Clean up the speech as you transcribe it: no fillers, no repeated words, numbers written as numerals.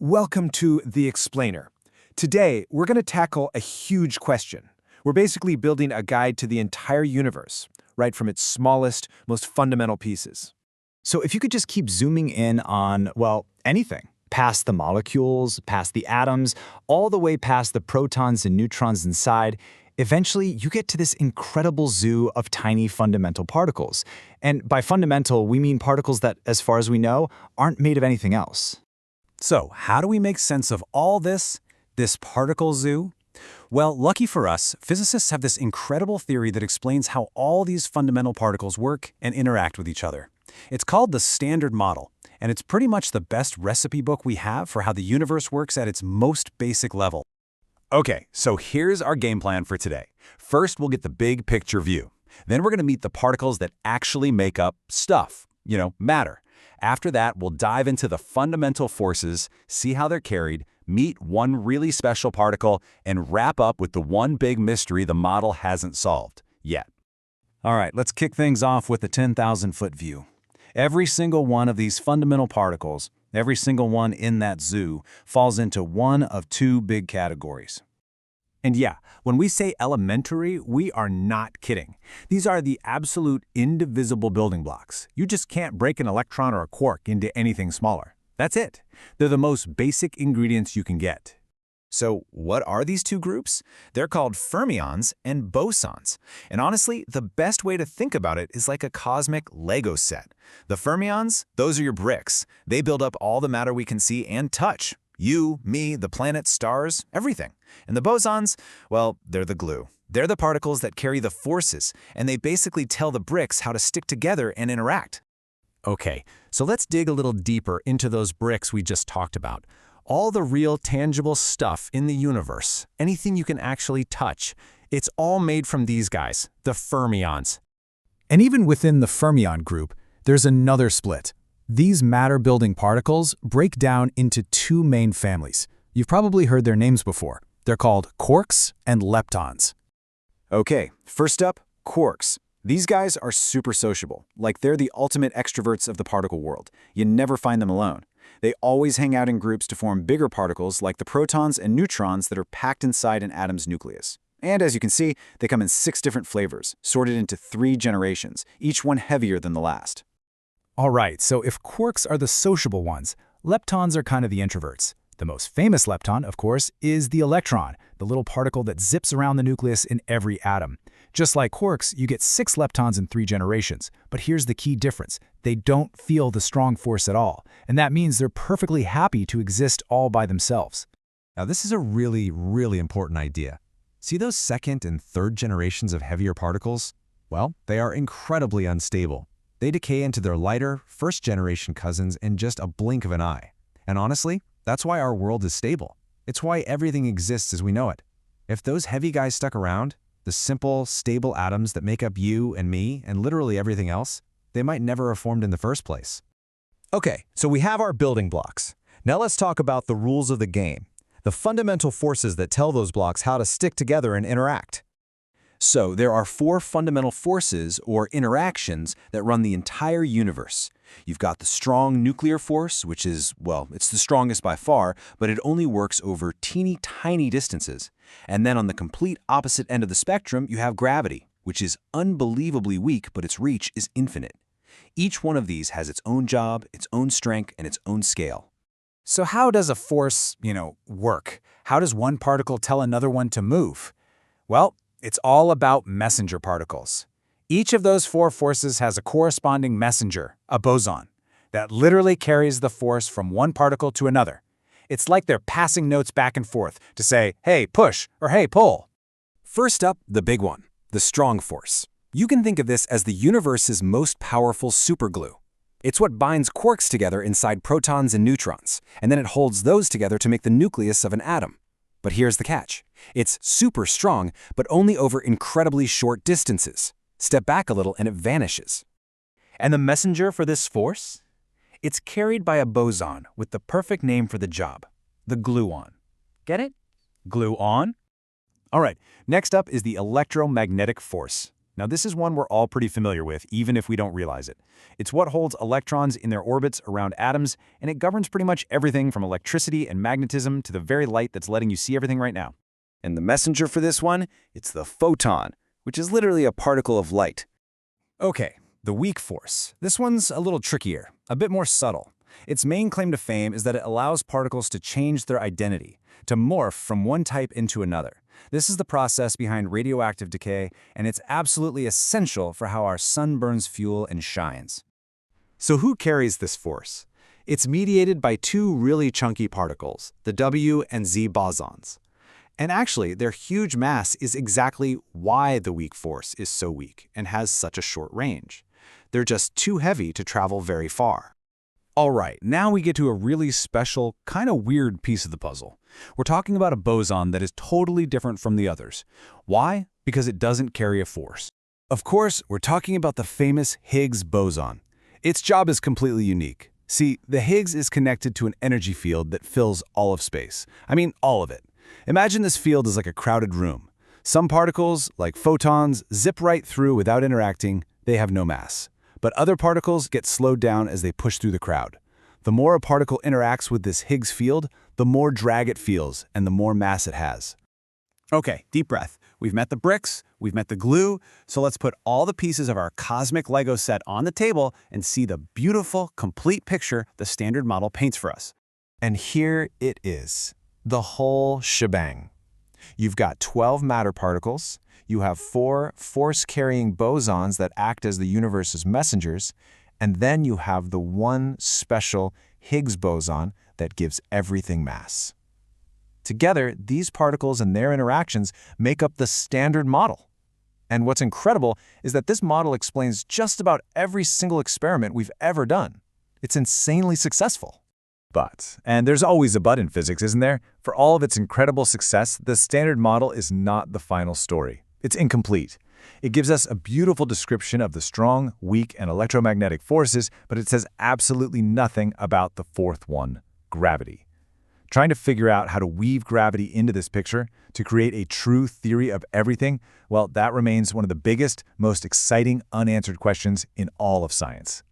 Welcome to The Explainer. Today, we're going to tackle a huge question. We're basically building a guide to the entire universe, right from its smallest, most fundamental pieces. So if you could just keep zooming in on, well, anything, past the molecules, past the atoms, all the way past the protons and neutrons inside, eventually you get to this incredible zoo of tiny fundamental particles. And by fundamental, we mean particles that, as far as we know, aren't made of anything else. So, how do we make sense of all this particle zoo? Well, lucky for us, physicists have this incredible theory that explains how all these fundamental particles work and interact with each other. It's called the Standard Model, and it's pretty much the best recipe book we have for how the universe works at its most basic level. Okay, so here's our game plan for today. First, we'll get the big picture view. Then we're going to meet the particles that actually make up stuff, matter. After that, we'll dive into the fundamental forces, see how they're carried, meet one really special particle, and wrap up with the one big mystery the model hasn't solved yet. All right, let's kick things off with the 10,000-foot view. Every single one of these fundamental particles, every single one in that zoo, falls into one of two big categories. And yeah, when we say elementary, we are not kidding. These are the absolute indivisible building blocks. You just can't break an electron or a quark into anything smaller. That's it. They're the most basic ingredients you can get. So what are these two groups? They're called fermions and bosons. And honestly, the best way to think about it is like a cosmic Lego set. The fermions, those are your bricks. They build up all the matter we can see and touch. You, me, the planets, stars, everything. And the bosons, well, they're the glue. They're the particles that carry the forces, and they basically tell the bricks how to stick together and interact. Okay, so let's dig a little deeper into those bricks we just talked about. All the real tangible stuff in the universe, anything you can actually touch, it's all made from these guys, the fermions. And even within the fermion group, there's another split. These matter-building particles break down into two main families. You've probably heard their names before. They're called quarks and leptons. Okay, first up, quarks. These guys are super sociable, like they're the ultimate extroverts of the particle world. You never find them alone. They always hang out in groups to form bigger particles like the protons and neutrons that are packed inside an atom's nucleus. And as you can see, they come in 6 different flavors, sorted into 3 generations, each one heavier than the last. All right, so if quarks are the sociable ones, leptons are kind of the introverts. The most famous lepton, of course, is the electron, the little particle that zips around the nucleus in every atom. Just like quarks, you get 6 leptons in 3 generations. But here's the key difference. They don't feel the strong force at all. And that means they're perfectly happy to exist all by themselves. Now, this is a really, really important idea. See those second and third generations of heavier particles? Well, they are incredibly unstable. They decay into their lighter, first-generation cousins in just a blink of an eye. And honestly, that's why our world is stable. It's why everything exists as we know it. If those heavy guys stuck around, the simple, stable atoms that make up you and me and literally everything else, they might never have formed in the first place. Okay, so we have our building blocks. Now let's talk about the rules of the game, the fundamental forces that tell those blocks how to stick together and interact. So there are 4 fundamental forces or interactions that run the entire universe. You've got the strong nuclear force, which is, well, it's the strongest by far, but it only works over teeny tiny distances. And then on the complete opposite end of the spectrum, you have gravity, which is unbelievably weak, but its reach is infinite. Each one of these has its own job, its own strength, and its own scale. So how does a force, work? How does one particle tell another one to move? Well, it's all about messenger particles. Each of those 4 forces has a corresponding messenger, a boson, that literally carries the force from one particle to another. It's like they're passing notes back and forth to say, hey, push, or hey, pull. First up, the big one, the strong force. You can think of this as the universe's most powerful superglue. It's what binds quarks together inside protons and neutrons, and then it holds those together to make the nucleus of an atom. But here's the catch. It's super strong, but only over incredibly short distances. Step back a little and it vanishes. And the messenger for this force? It's carried by a boson with the perfect name for the job, the gluon. Get it? Glue on? All right, next up is the electromagnetic force. Now, this is one we're all pretty familiar with, even if we don't realize it. It's what holds electrons in their orbits around atoms, and it governs pretty much everything from electricity and magnetism to the very light that's letting you see everything right now. And the messenger for this one, it's the photon, which is literally a particle of light. Okay, the weak force. This one's a little trickier, a bit more subtle. Its main claim to fame is that it allows particles to change their identity, to morph from one type into another. This is the process behind radioactive decay, and it's absolutely essential for how our sun burns fuel and shines. So who carries this force? It's mediated by two really chunky particles, the W and Z bosons. And actually, their huge mass is exactly why the weak force is so weak and has such a short range. They're just too heavy to travel very far. All right, now we get to a really special, kind of weird piece of the puzzle. We're talking about a boson that is totally different from the others. Why? Because it doesn't carry a force. Of course, we're talking about the famous Higgs boson. Its job is completely unique. See, the Higgs is connected to an energy field that fills all of space. I mean, all of it. Imagine this field is like a crowded room. Some particles, like photons, zip right through without interacting. They have no mass. But other particles get slowed down as they push through the crowd. The more a particle interacts with this Higgs field, the more drag it feels and the more mass it has. Okay, deep breath. We've met the bricks, we've met the glue, so let's put all the pieces of our cosmic Lego set on the table and see the beautiful, complete picture the standard model paints for us. And here it is, the whole shebang. You've got 12 matter particles, you have 4 force-carrying bosons that act as the universe's messengers, and then you have the one special Higgs boson that gives everything mass. Together, these particles and their interactions make up the standard model. And what's incredible is that this model explains just about every single experiment we've ever done. It's insanely successful. But, and there's always a but in physics, isn't there? For all of its incredible success, the standard model is not the final story. It's incomplete. It gives us a beautiful description of the strong, weak, and electromagnetic forces, but it says absolutely nothing about the fourth one, gravity. Trying to figure out how to weave gravity into this picture to create a true theory of everything, well, that remains one of the biggest, most exciting unanswered questions in all of science.